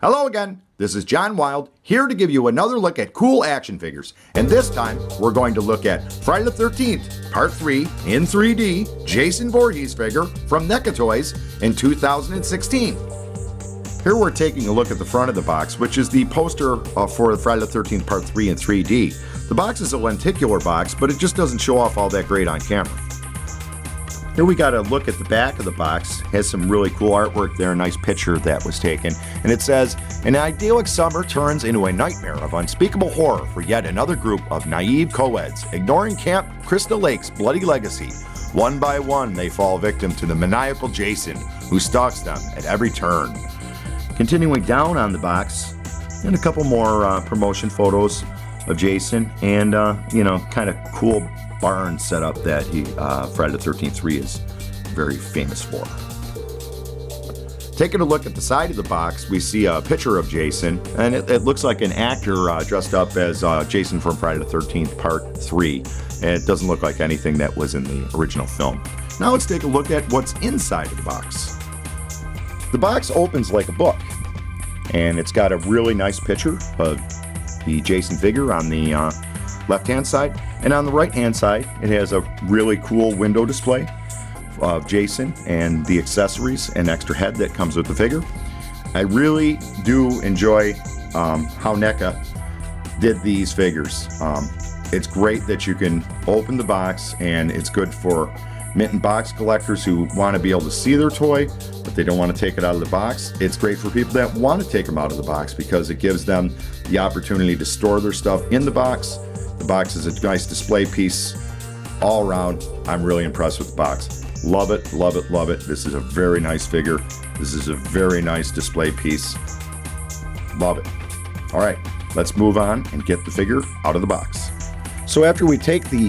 Hello again, this is John Wild, here to give you another look at cool action figures. And this time, we're going to look at Friday the 13th, Part 3 in 3D, Jason Vorhees figure from NECA Toys in 2016. Here we're taking a look at the front of the box, which is the poster for Friday the 13th, Part 3 in 3D. The box is a lenticular box, but it just doesn't show off all that great on camera. Here we got a look at the back of the box. It has some really cool artwork there, a nice picture that was taken. And it says, an idyllic summer turns into a nightmare of unspeakable horror for yet another group of naive co-eds, ignoring Camp Crystal Lake's bloody legacy. One by one, they fall victim to the maniacal Jason, who stalks them at every turn. Continuing down on the box, and a couple more promotion photos of Jason, and kind of cool barn setup that Friday the 13th 3 is very famous for. Taking a look at the side of the box, we see a picture of Jason, and it looks like an actor dressed up as Jason from Friday the 13th Part 3, and it doesn't look like anything that was in the original film. Now let's take a look at what's inside of the box. The box opens like a book, and it's got a really nice picture of the Jason figure on the left-hand side, and on the right-hand side it has a really cool window display of Jason and the accessories and extra head that comes with the figure. I really do enjoy how NECA did these figures. It's great that you can open the box, and it's good for mint and box collectors who want to be able to see their toy, but they don't want to take it out of the box. It's great for people that want to take them out of the box because it gives them the opportunity to store their stuff in the box. The box is a nice display piece all around. I'm really impressed with the box. Love it, love it, love it. This is a very nice figure. This is a very nice display piece. Love it. All right, let's move on and get the figure out of the box. So after we take the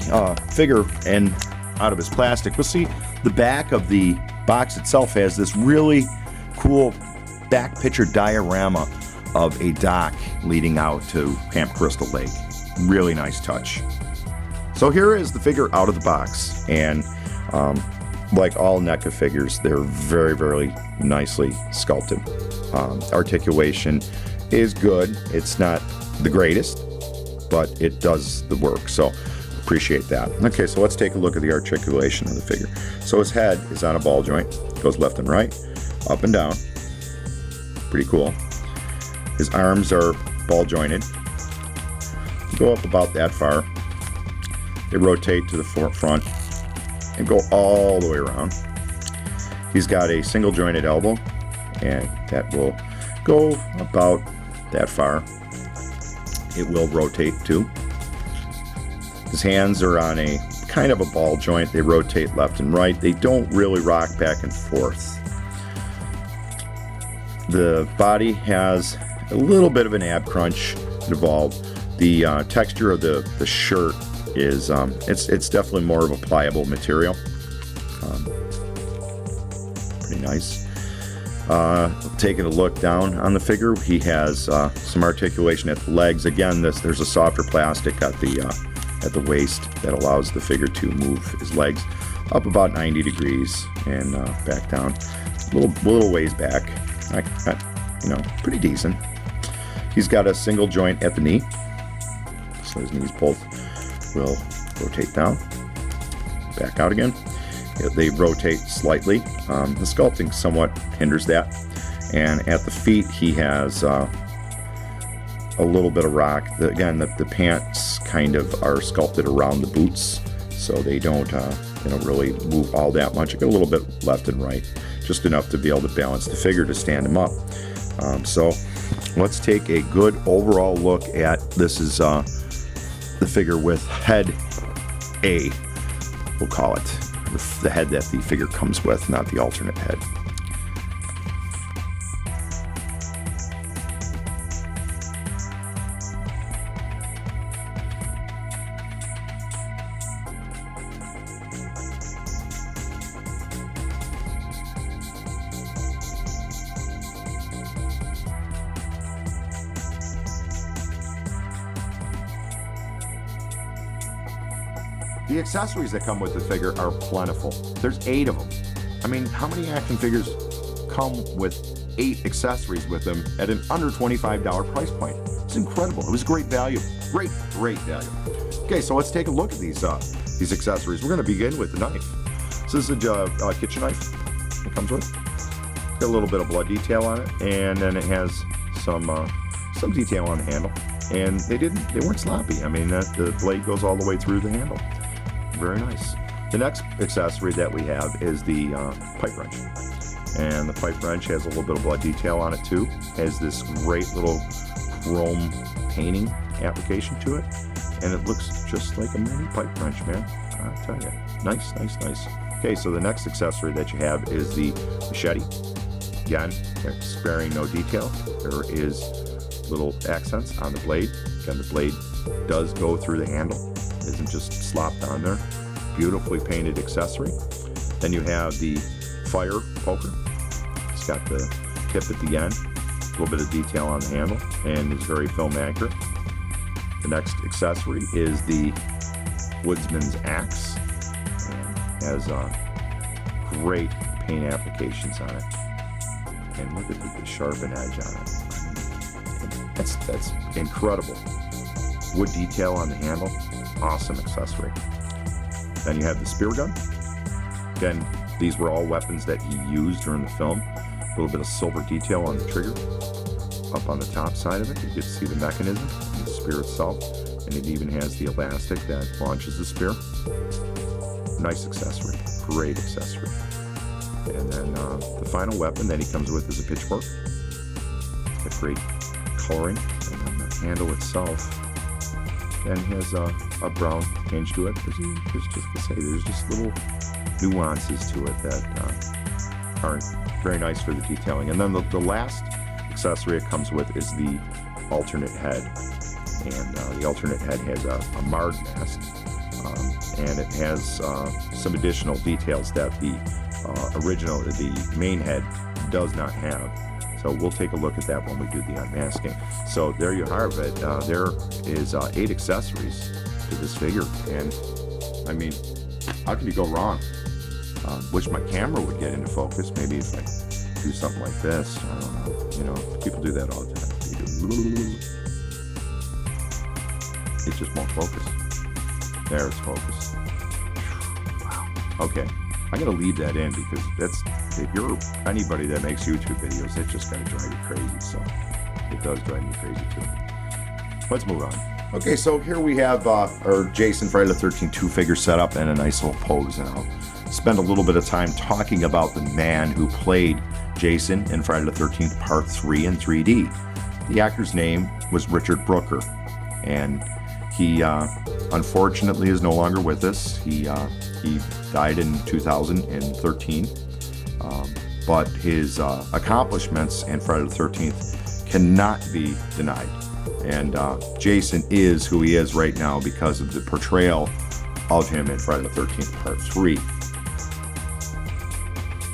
figure and out of his plastic, we'll see the back of the box itself has this really cool back picture diorama of a dock leading out to Camp Crystal Lake. Really nice touch. So here is the figure out of the box, and like all NECA figures, they're very, very nicely sculpted. Articulation is good. It's not the greatest, but it does the work, so appreciate that. Okay, so let's take a look at the articulation of the figure. So his head is on a ball joint, goes left and right, up and down. Pretty cool. His arms are ball jointed. Go up about that far. They rotate to the front and go all the way around. He's got a single jointed elbow, and that will go about that far. It will rotate too. His hands are on a kind of a ball joint. They rotate left and right. They don't really rock back and forth. The body has a little bit of an ab crunch involved. The texture of the shirt is it's definitely more of a pliable material. Pretty nice. Taking a look down on the figure, he has some articulation at the legs. Again, there's a softer plastic at the waist that allows the figure to move his legs up about 90 degrees and back down a little ways back. Pretty decent. He's got a single joint at the knee, so his knees both will rotate down, back out again. They rotate slightly. The sculpting somewhat hinders that. And at the feet, he has a little bit of rock. Again, the pants kind of are sculpted around the boots, so they don't really move all that much. You get a little bit left and right, just enough to be able to balance the figure to stand him up. So let's take a good overall look at this. Is the figure with head A, we'll call it, the head that the figure comes with, not the alternate head. The accessories that come with the figure are plentiful. There's 8 of them. I mean, how many action figures come with 8 accessories with him at an under $25 price point. It's incredible. It was great value. Great value. Okay, so let's take a look at these accessories. We're going to begin with the knife. So this is a kitchen knife it comes with. Got a little bit of blood detail on it, and then it has some detail on the handle. And they weren't sloppy. I mean, the blade goes all the way through the handle. Very nice. The next accessory that we have is the pipe wrench. And the pipe wrench has a little bit of blood detail on it too. Has this great little chrome painting application to it. And it looks just like a mini pipe wrench, man. I'll tell you. Nice. Okay, so the next accessory that you have is the machete. Again, sparing no detail. There is little accents on the blade. Again, the blade does go through the handle. It isn't just slopped on there. Beautifully painted accessory. Then you have the fire poker. It's got the tip at the end, a little bit of detail on the handle, and is very film accurate. The next accessory is the woodsman's axe. Has great paint applications on it. And look at the sharpened edge on it. That's incredible. Wood detail on the handle. Awesome accessory. Then you have the spear gun. Again, these were all weapons that he used during the film. A little bit of silver detail on the trigger. Up on the top side of it, you get to see the mechanism and the spear itself. And it even has the elastic that launches the spear. Nice accessory. Great accessory. And then the final weapon that he comes with is a pitchfork. It's got great coloring. And then the handle itself then has a brown tinge to it. There's just little nuances to it that aren't very nice for the detailing. And then the last accessory it comes with is the alternate head. And the alternate head has a marred mask. And it has some additional details that the main head does not have. So we'll take a look at that when we do the unmasking. So there you have it. There is 8 accessories to this figure, and I mean, how could you go wrong? Wish my camera would get into focus. Maybe if I do something like this, I don't know. You know, people do that all the time. It just won't focus. There, it's focused. Wow. Okay. I'm going to leave that in because if you're anybody that makes YouTube videos, it's just going to drive you crazy. So it does drive me crazy too. Let's move on. Okay, so here we have our Jason Friday the 13th 2-figure setup and a nice little pose. And I'll spend a little bit of time talking about the man who played Jason in Friday the 13th Part 3 in 3D. The actor's name was Richard Brooker. And he unfortunately is no longer with us. He died in 2013, but his accomplishments in Friday the 13th cannot be denied. And Jason is who he is right now because of the portrayal of him in Friday the 13th Part 3.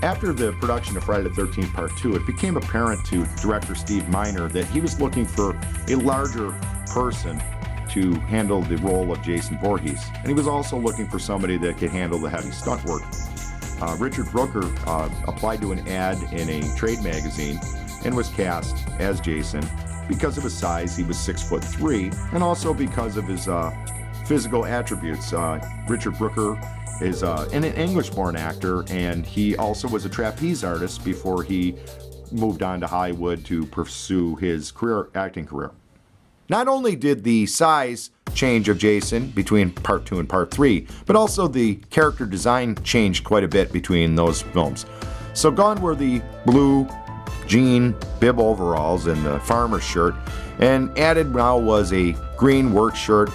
After the production of Friday the 13th Part 2, it became apparent to director Steve Miner that he was looking for a larger person to handle the role of Jason Vorhees. And he was also looking for somebody that could handle the heavy stunt work. Richard Brooker applied to an ad in a trade magazine and was cast as Jason because of his size. He was 6'3", and also because of his physical attributes. Richard Brooker is an English-born actor, and he also was a trapeze artist before he moved on to Hollywood to pursue his acting career. Not only did the size change of Jason between Part 2 and Part 3, but also the character design changed quite a bit between those films. So gone were the blue jean bib overalls and the farmer's shirt, and added now was a green work shirt,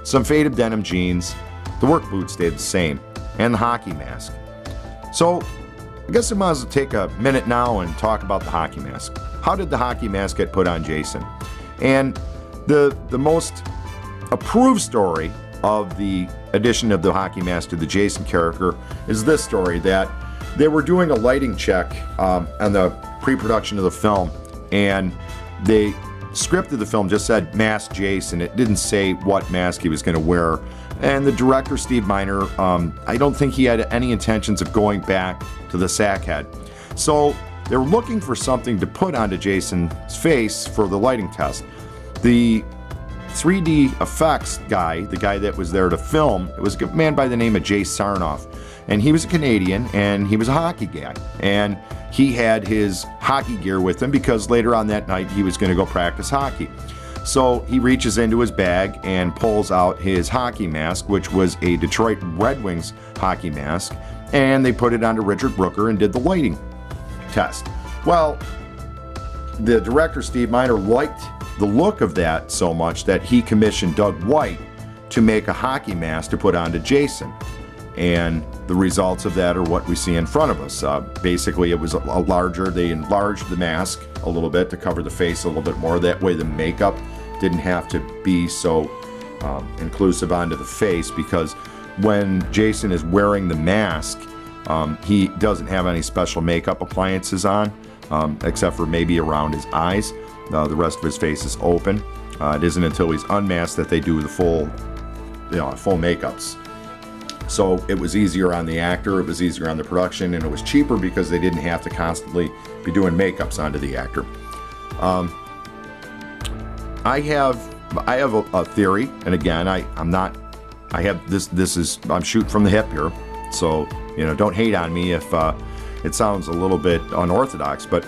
some faded denim jeans, the work boots stayed the same, and the hockey mask. So I guess I might as well take a minute now and talk about the hockey mask. How did the hockey mask get put on Jason? And the most approved story of the addition of the hockey mask to the Jason character is this story, that they were doing a lighting check on the pre-production of the film, and the script of the film just said Mask Jason. It didn't say what mask he was going to wear. And the director, Steve Miner, I don't think he had any intentions of going back to the sack head. So they were looking for something to put onto Jason's face for the lighting test. The 3D effects guy, the guy that was there to film, it was a man by the name of Jay Sarnoff. And he was a Canadian, and he was a hockey guy. And he had his hockey gear with him because later on that night he was going to go practice hockey. So he reaches into his bag and pulls out his hockey mask, which was a Detroit Red Wings hockey mask, and they put it onto Richard Brooker and did the lighting test. Well, the director, Steve Miner, liked the look of that so much that he commissioned Doug White to make a hockey mask to put onto Jason. And the results of that are what we see in front of us. Basically, it was a larger, they enlarged the mask a little bit to cover the face a little bit more. That way the makeup didn't have to be so inclusive onto the face, because when Jason is wearing the mask, he doesn't have any special makeup appliances on, except for maybe around his eyes. The rest of his face is open. It isn't until he's unmasked that they do the full makeups. So it was easier on the actor, it was easier on the production, and it was cheaper because they didn't have to constantly be doing makeups onto the actor. I have a theory, and again, I'm shooting from the hip here, so don't hate on me if it sounds a little bit unorthodox, but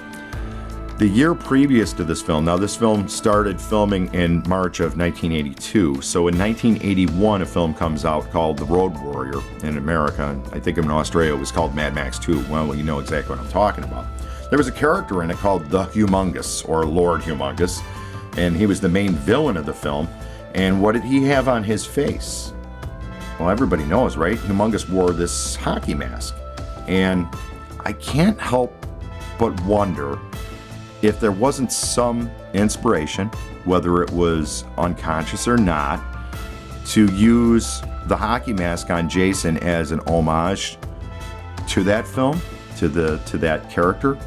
the year previous to this film, now this film started filming in March of 1982, so in 1981 a film comes out called The Road Warrior in America, and I think in Australia it was called Mad Max 2. Well, you know exactly what I'm talking about. There was a character in it called the Humongous, or Lord Humongous, and he was the main villain of the film. And what did he have on his face? Well, everybody knows, right? Humongous wore this hockey mask, and I can't help but wonder if there wasn't some inspiration, whether it was unconscious or not, to use the hockey mask on Jason as an homage to that film, to that character.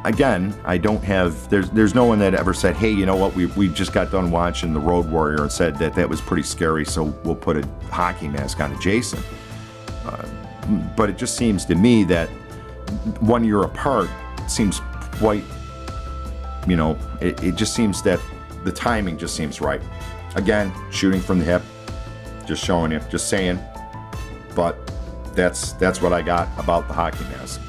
Again, I don't have, there's no one that ever said, hey, you know what, we just got done watching The Road Warrior and said that was pretty scary, so we'll put a hockey mask on Jason. But it just seems to me that 1 year apart seems quite, it just seems that the timing just seems right. Again, shooting from the hip, just showing you, just saying. But that's what I got about the hockey mask.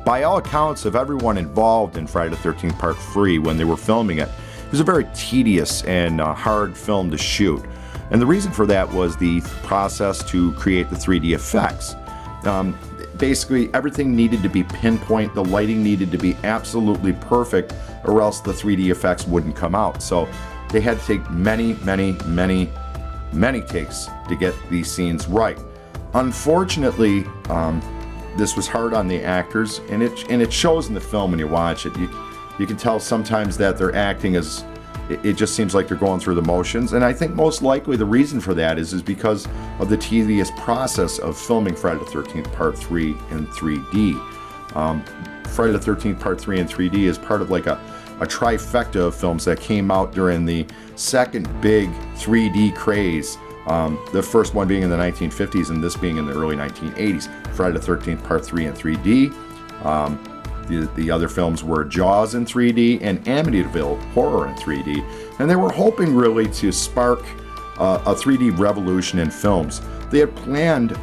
By all accounts of everyone involved in Friday the 13th Part 3 when they were filming it, it was a very tedious and hard film to shoot. And the reason for that was the process to create the 3D effects. Basically, everything needed to be pinpoint, the lighting needed to be absolutely perfect, or else the 3D effects wouldn't come out. So they had to take many takes to get these scenes right. Unfortunately, this was hard on the actors, and it shows in the film when you watch it. You can tell sometimes that they're acting as, it just seems like they're going through the motions, and I think most likely the reason for that is because of the tedious process of filming Friday the 13th Part 3 in 3D. Friday the 13th Part 3 in 3D is part of like a trifecta of films that came out during the second big 3D craze. The first one being in the 1950s and this being in the early 1980s. Friday the 13th Part 3 in 3D. The other films were Jaws in 3D and Amityville Horror in 3D. And they were hoping really to spark a 3D revolution in films. They had planned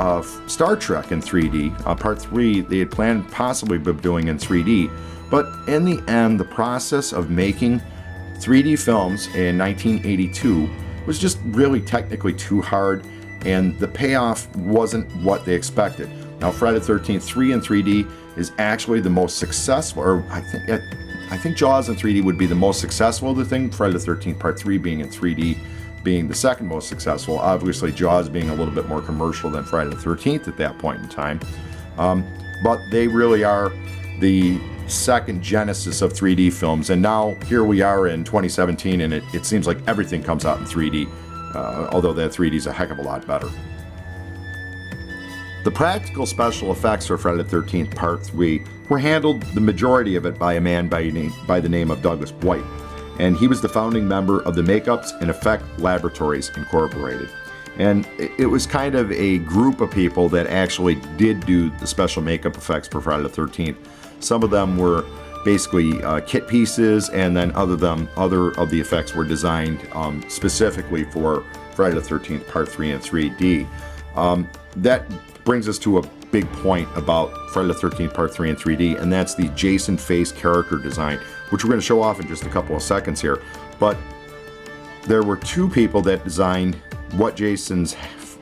Star Trek in 3D. Part 3 they had planned possibly doing in 3D. But in the end, the process of making 3D films in 1982 was just really technically too hard, and the payoff wasn't what they expected. Now, Friday the 13th 3 in 3D is actually the most successful, or I think Jaws in 3D would be the most successful of the thing, Friday the 13th Part 3 being in 3D being the second most successful, obviously Jaws being a little bit more commercial than Friday the 13th at that point in time. But they really are the second genesis of 3D films, and now here we are in 2017, and it seems like everything comes out in 3D, although that 3D is a heck of a lot better. The practical special effects for Friday the 13th Part 3 were handled, the majority of it, by a man by the name of Douglas White, and he was the founding member of the Makeups and Effect Laboratories Incorporated. And it was kind of a group of people that actually did do the special makeup effects for Friday the 13th. Some of them were basically kit pieces, and then other of the effects were designed specifically for Friday the 13th Part 3 and 3D. That brings us to a big point about Friday the 13th Part 3 and 3D, and that's the Jason face character design, which we're going to show off in just a couple of seconds here. But there were two people that designed what Jason's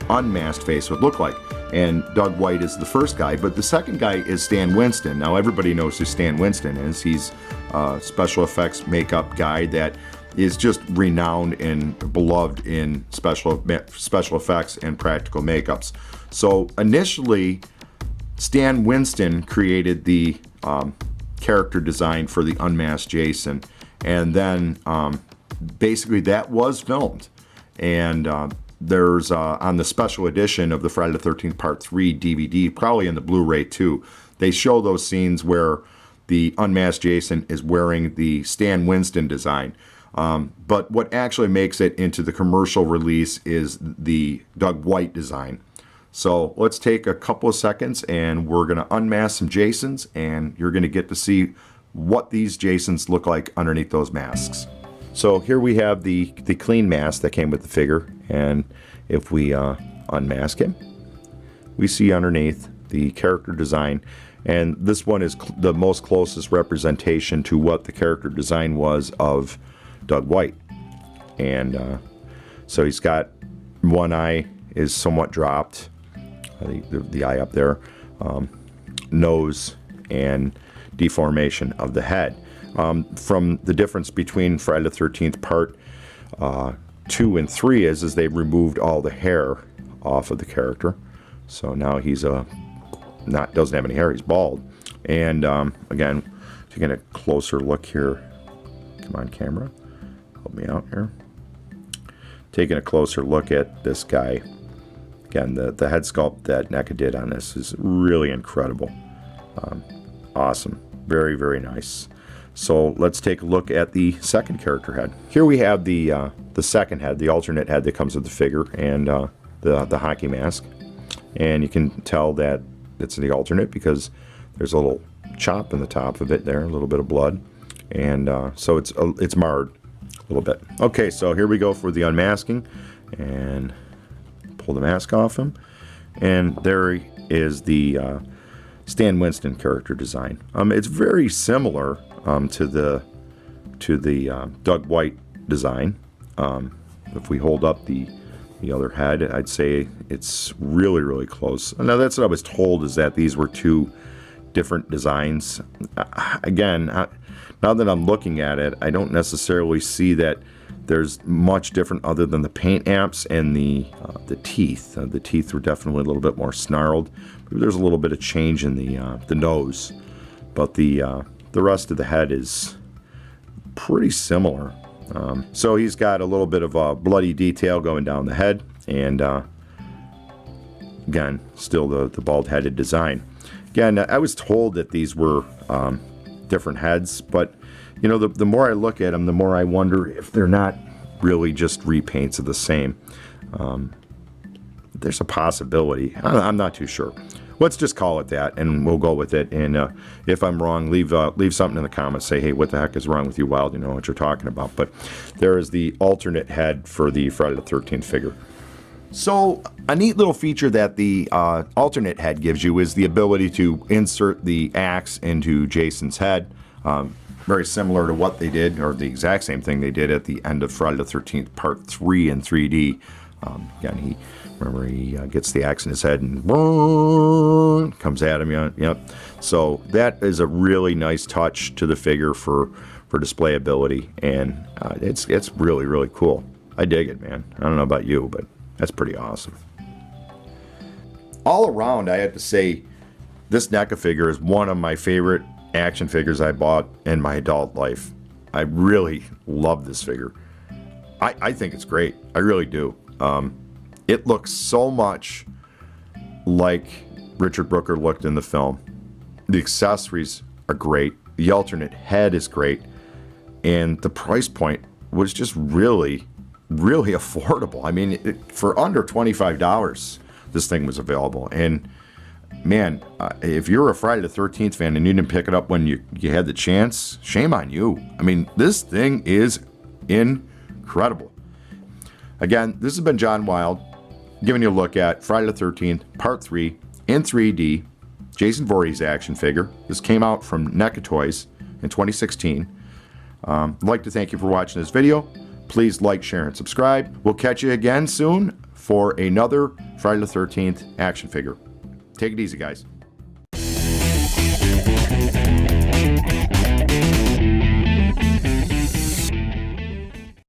unmasked face would look like, and Doug White is the first guy, but the second guy is Stan Winston. Now everybody knows who Stan Winston is. He's a special effects makeup guy that is just renowned and beloved in special effects and practical makeups. So initially, Stan Winston created the character design for the unmasked Jason, and then basically that was filmed. And there's on the special edition of the Friday the 13th Part 3 DVD, probably in the Blu-ray too, they show those scenes where the unmasked Jason is wearing the Stan Winston design. But what actually makes it into the commercial release is the Doug White design. So let's take a couple of seconds and we're going to unmask some Jasons, and you're going to get to see what these Jasons look like underneath those masks. So here we have the clean mask that came with the figure, and if we unmask him, we see underneath the character design, and this one is the most closest representation to what the character design was of Doug White. And so he's got one eye is somewhat dropped, the eye up there, nose, and deformation of the head. From the difference between Friday the 13th Part 2 and 3 is they removed all the hair off of the character. So now he's doesn't have any hair, he's bald. And again, taking a closer look here. Come on, camera. Help me out here. Taking a closer look at this guy. Again, the head sculpt that NECA did on this is really incredible. Awesome. Very, very nice. So let's take a look at the second character head. Here we have the second head, the alternate head that comes with the figure, and the hockey mask. And you can tell that it's the alternate because there's a little chop in the top of it there, a little bit of blood. And so it's marred a little bit. Okay, so here we go for the unmasking, and pull the mask off him, and there is the Stan Winston character design. It's very similar to the Doug White design. If we hold up the other head, I'd say it's really, really close. Now that's what I was told, is that these were two different designs. Again, now that I'm looking at it, I don't necessarily see that there's much different other than the paint apps and the teeth. The teeth were definitely a little bit more snarled. Maybe there's a little bit of change in the nose, but the rest of the head is pretty similar. So he's got a little bit of a bloody detail going down the head, and again, still the bald-headed design. Again, I was told that these were different heads, but you know, the more I look at them, the more I wonder if they're not really just repaints of the same. There's a possibility. I'm not too sure. Let's just call it that, and we'll go with it. And if I'm wrong, leave something in the comments. Say, hey, what the heck is wrong with you, Wild? You know what you're talking about. But there is the alternate head for the Friday the 13th figure. So a neat little feature that the alternate head gives you is the ability to insert the axe into Jason's head. Very similar to what they did, or the exact same thing they did at the end of Friday the 13th Part 3 in 3D. Again, he gets the axe in his head and comes at him. Yep. So that is a really nice touch to the figure for displayability, and it's really, really cool. I dig it, man. I don't know about you, but that's pretty awesome. All around, I have to say, this NECA figure is one of my favorite action figures I bought in my adult life. I really love this figure. I think it's great. I really do. It looks so much like Richard Brooker looked in the film. The accessories are great. The alternate head is great. And the price point was just really, really affordable. I mean, for under $25, this thing was available. And man, if you're a Friday the 13th fan and you didn't pick it up when you had the chance, shame on you. I mean, this thing is incredible. Again, this has been John Wild giving you a look at Friday the 13th, Part 3 in 3D, Jason Voorhees action figure. This came out from NECA Toys in 2016. I'd like to thank you for watching this video. Please like, share, and subscribe. We'll catch you again soon for another Friday the 13th action figure. Take it easy, guys.